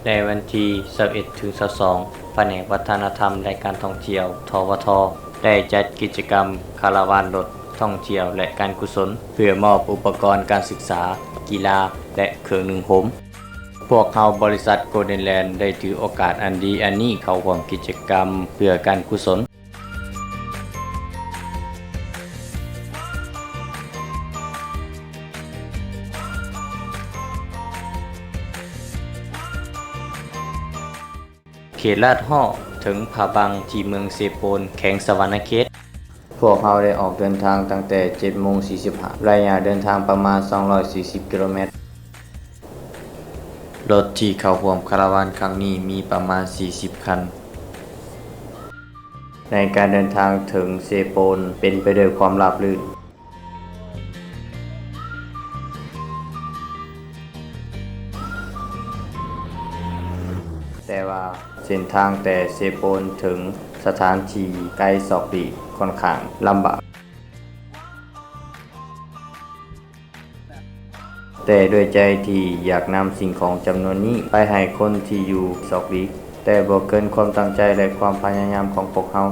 ในวันที่21 ถึง 22 แผนกวัฒนธรรมและการท่องเที่ยวทวทได้จัดกิจกรรมคาราวานรถท่องเที่ยวและการกุศลเพื่อมอบอุปกรณ์การศึกษากีฬาและเครื่องนึ่งผมพวกเขาบริษัทโกลเด้นแลนด์ได้ถือโอกาสอันดีอันนี้เข้าร่วมกิจกรรมเพื่อการกุศลเขตลาดห่อถึงผาบังที่เมืองเซโปนแขวงสะหวรรณเขตพวกเขาได้ออกเดินทางตั้งแต่ 7:45 ระยะเดินทางประมาณ 240 กิโลเมตรรถที่เข้าร่วมคาราวานครั้งนี้มีประมาณ 40 คันในการเดินทางถึงเซโปนเป็นไปด้วยความราบรื่นแต่ว่าเส้นทางแต่เซโปนถึงสถานที่ไกลศอกดีค่อนข้างลำบากแต่ด้วยใจที่อยากนำสิ่งของจำนวนนี้ไปให้คนที่อยู่ศอกดีแต่บ่เกินความตั้งใจและความพยายามของพวกเรา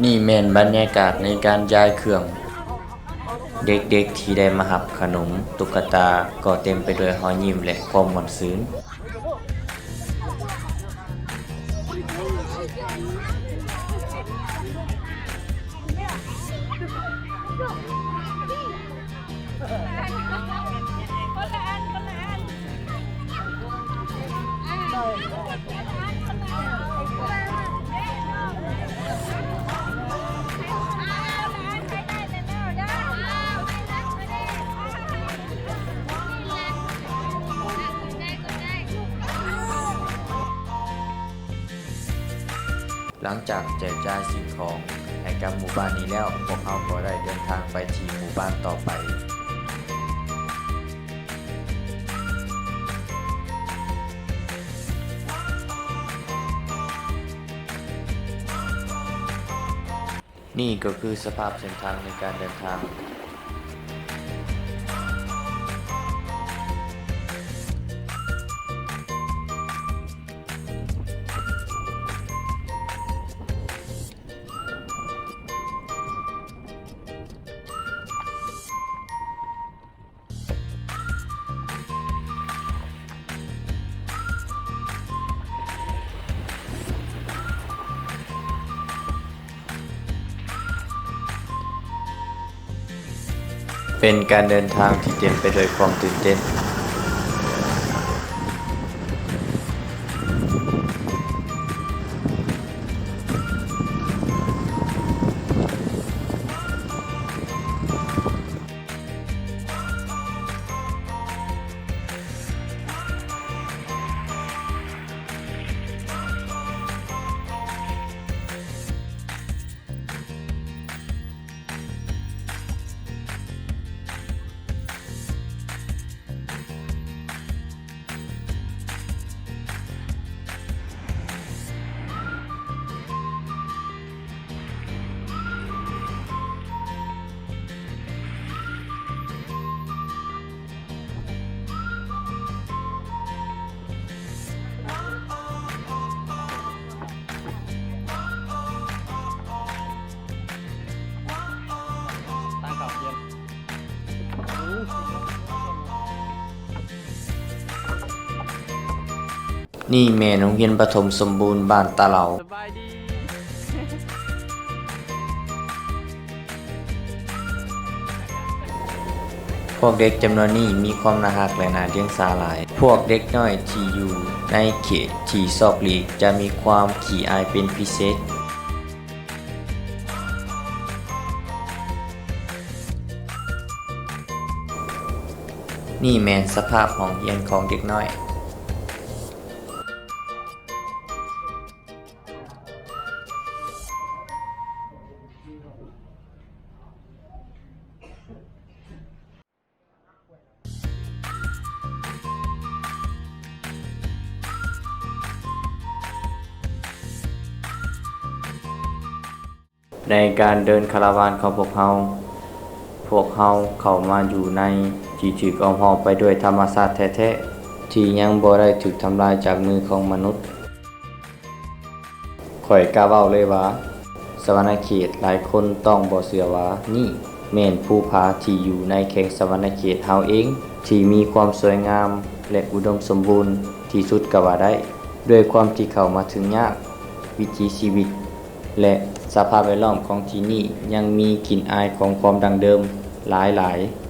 นี่แม่นบรรยากาศในการย้ายเครื่องเด็กๆที่ได้มารับขนมตุ๊กตาก็เต็มไปด้วยรอยยิ้มและความม่วนซื่นหลังจากแจกจ่ายสิ่งของให้กับหมู่บ้านนี้แล้วพวกเขาก็ได้เดินทางไปที่หมู่บ้านต่อไปนี่ก็คือสภาพเส้นทางในการเดินทางเป็นการเดินทางที่เต็มไปด้วยความตื่นเต้น นี่แม่โรงเรียนประถมสมบูรณ์บ้านตาเหลา สบายดี พวกเด็กจำนวนนี้มีความน่ารักและน่าเลี้ยงสาหลาย พวกเด็กน้อยที่อยู่ในเขตที่ซอกหลีกจะมีความขี้อายเป็นพิเศษ นี่แม่นสภาพห้องเรียนของเด็กน้อย ในการเดินคาราวานของพวกเขาเข้ามาอยู่ในที่ถูกอ้อมห้อมไปด้วยธรรมชาติแท้ๆที่ยังบ่ได้ถูกทำลายจากมือของมนุษย์ข่อยกล้าเว้าเลยว่าสวรรณเขตหลายคนต้องบ่เชื่อว่านี่แม่นภูผาที่อยู่ในเขตสวรรณเขตเฮาเองที่มีความสวยงามและอุดมสมบูรณ์ที่สุดก็ว่าได้ด้วยความที่เข้ามาถึงยากวิถีชีวิตและสภาพแวดล้อมของที่นี่ยังมีกลิ่นอายของความดังเดิมหลายๆ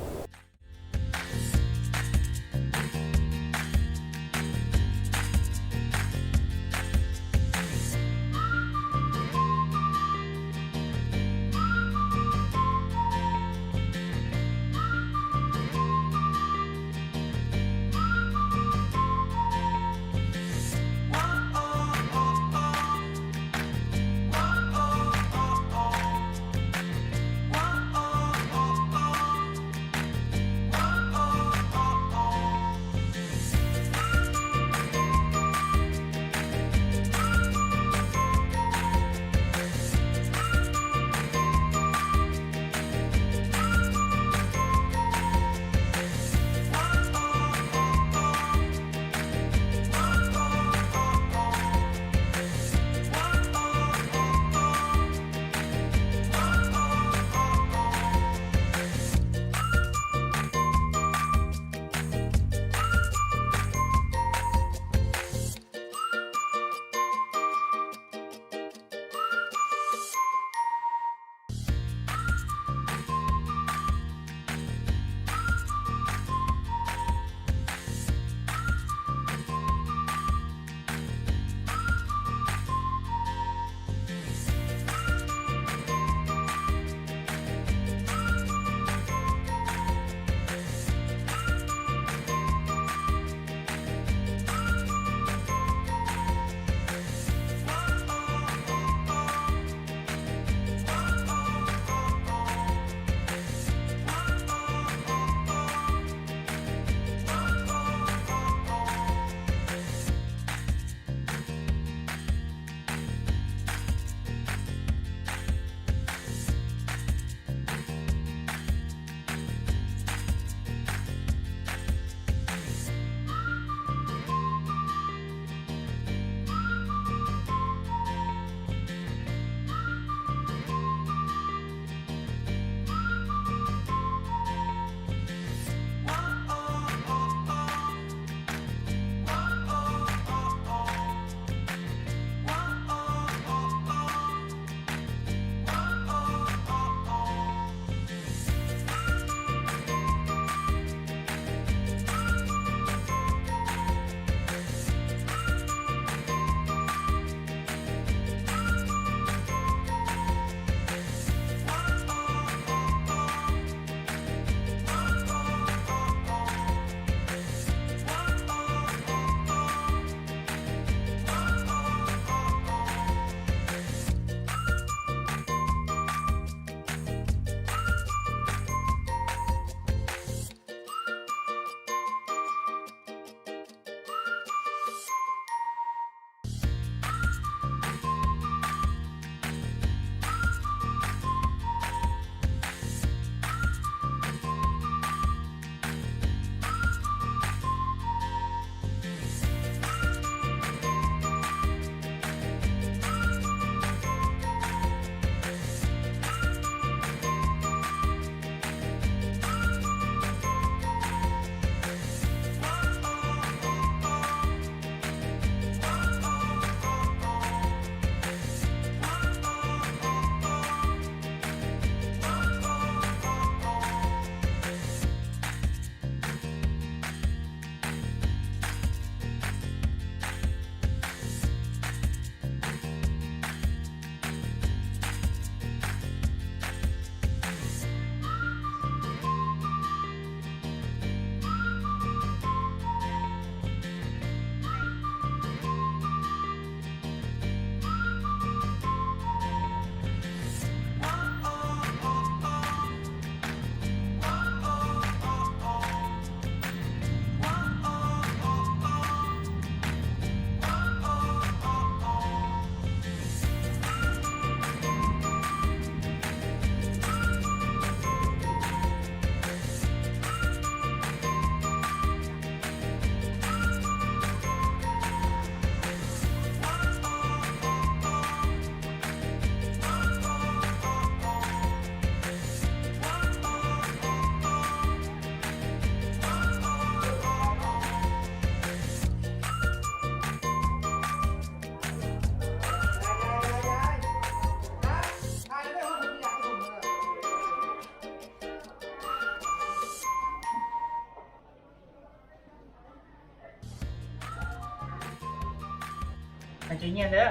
มันจะเงียบเด้อ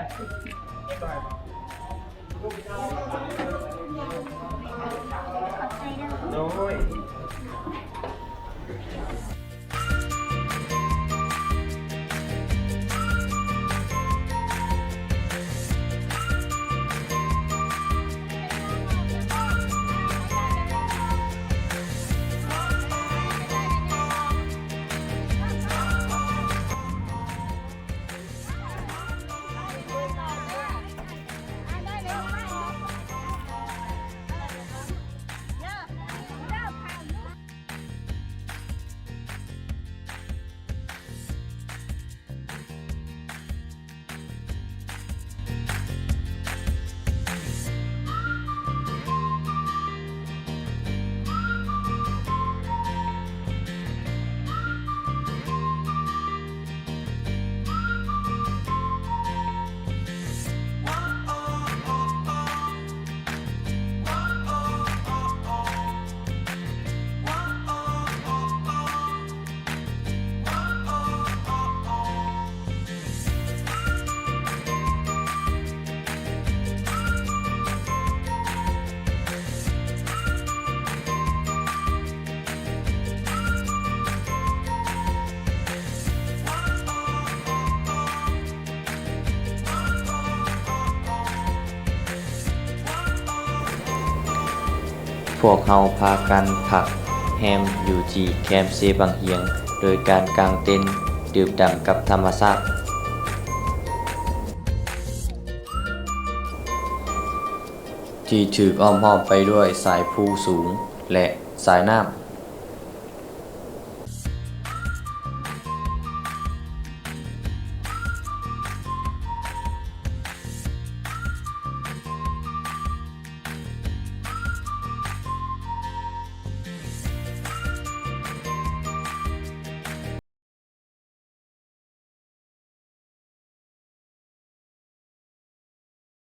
ไม่บ่อย โดยพวกเฮาพากันพักแฮมอยู่ที่แคมป์เซบังเฮียง โดยการกางเต็นท์ดื่มด่ำกับธรรมชาติที่ถูกอ้อมห้อมไปด้วยสายภูสูงและสายน้ำ